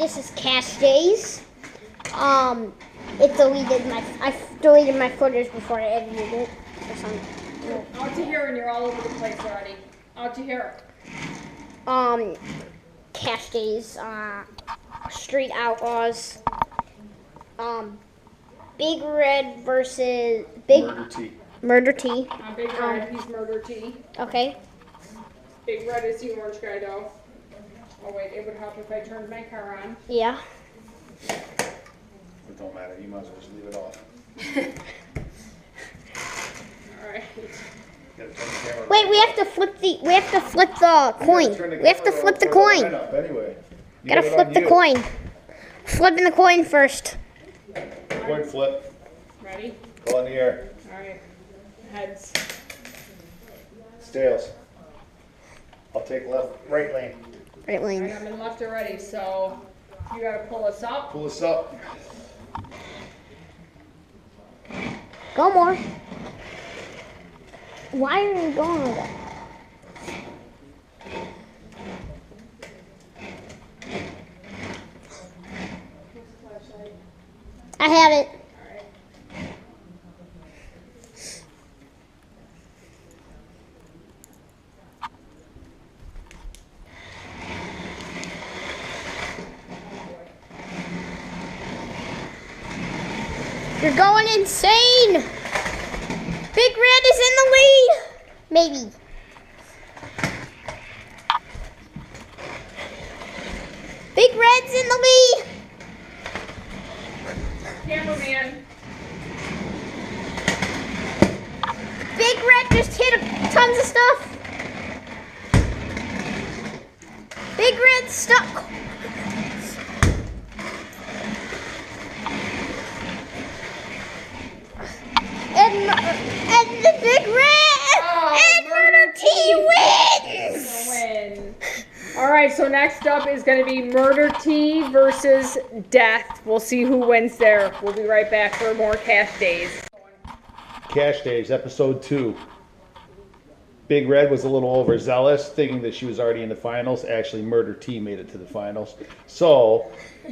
This is Cash Days. I deleted my footage before I edited it. Or something. Out to here, and you're all over the place already. Out to here. Cash Days. Street Outlaws. Big Red versus Murder T. Big Red, he's Murder T. Okay. Big Red is the orange guy, though. Oh wait, it would help if I turned my car on. Yeah. It don't matter. You might as well just leave it off. All right. Wait, we have to flip the coin. We have to flip the coin. Anyway. Gotta flip the coin. Flipping the coin first. Coin flip. Ready? Go in the air. All right. Heads. It's tails. I'll take right lane. Right lane. All right, I'm in left already, so you gotta pull us up. Pull us up. Go more. Why are you going with that? I have it. You're going insane! Big Red is in the lead! Maybe. Big Red's in the lead! Cameraman. Big Red just hit tons of stuff! Big Red's stuck! And the Big Red and Murder T wins! Win. All right, so next up is going to be Murder T versus Death. We'll see who wins there. We'll be right back for more Cash Days. Cash Days, episode 2. Big Red was a little overzealous, thinking that she was already in the finals. Actually, Murder T made it to the finals. So,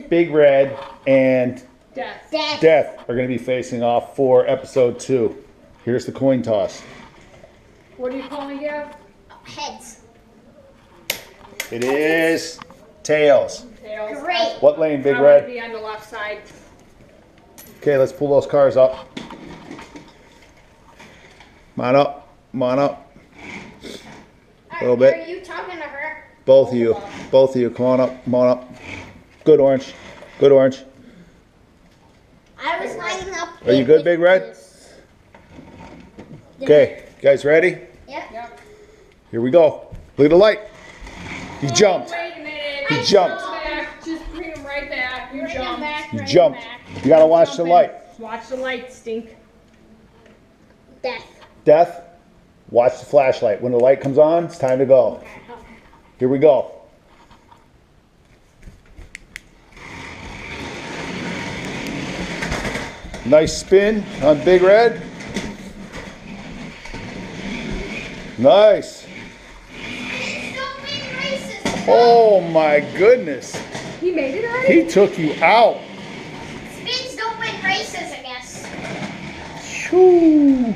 Big Red and Death are going to be facing off for episode 2. Here's the coin toss. What are you calling it? Heads. It is tails. Tails. Great. What lane, Big I'm going to Red? be on the left side. Okay, let's pull those cars up. Come on up. Come on up. A little bit. Are you talking to her? Both of you. Both of you. Come on up. Come on up. Good orange. Good orange. I was lining up. Are you good, Big Red? Okay, you guys ready? Yep. Here we go. Look at the light. He jumped. Wait a minute. He jumped. Back. Just bring him right back. You Bring him jumped. back, He bring him jumped. back. You gotta watch the light. Watch the light, Stink. Death. Death, watch the flashlight. When the light comes on, it's time to go. Here we go. Nice spin on Big Red. Nice. Don't win races. Oh my goodness. He made it already? He took you out. Spins don't win races, I guess. Shoo.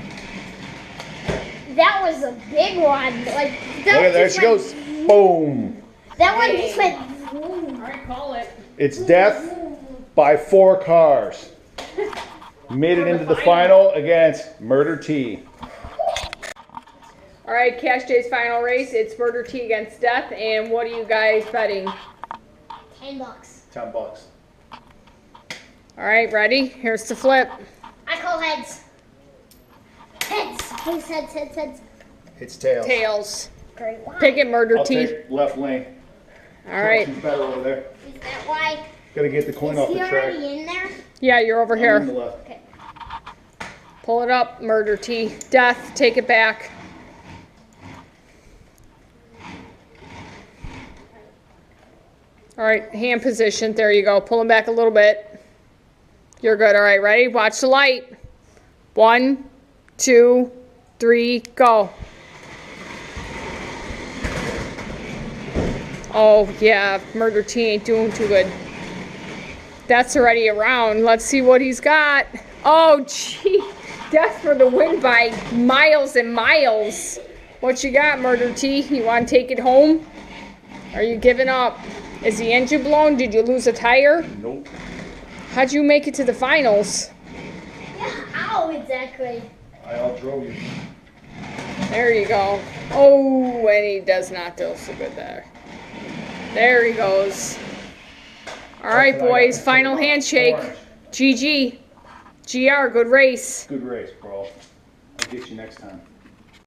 That was a big one. Like that. Look at there just she went- goes. Boom. That one just went. All right, call it. It's death by 4 cars. Made it into the final against Murder T. All right, Cash Day's final race. It's Murder T against Death. And what are you guys betting? $10. $10. All right, ready? Here's the flip. I call heads. Heads. Heads. It's tails. Tails. Great. Why? Pick it, Murder I'll T. take left lane. All right. She's better over there. Is that why? Gotta get the coin Is off he the track. already in there? Yeah, you're over On the here. left. Okay. Pull it up, Murder T. Death, take it back. All right, hand position. There you go. Pull him back a little bit. You're good. All right, ready? Watch the light. 1, 2, 3, go. Oh, yeah, Murder T ain't doing too good. That's already around. Let's see what he's got. Oh, gee. Death for the win by miles and miles. What you got, Murder T? You want to take it home? Are you giving up? Is the engine blown? Did you lose a tire? Nope. How'd you make it to the finals? Yeah, how exactly? I outdrove you. There you go. Oh, and he does not do so good there. There he goes. All right, boys. Final handshake. GG. GR, good race. Good race, bro. I'll get you next time.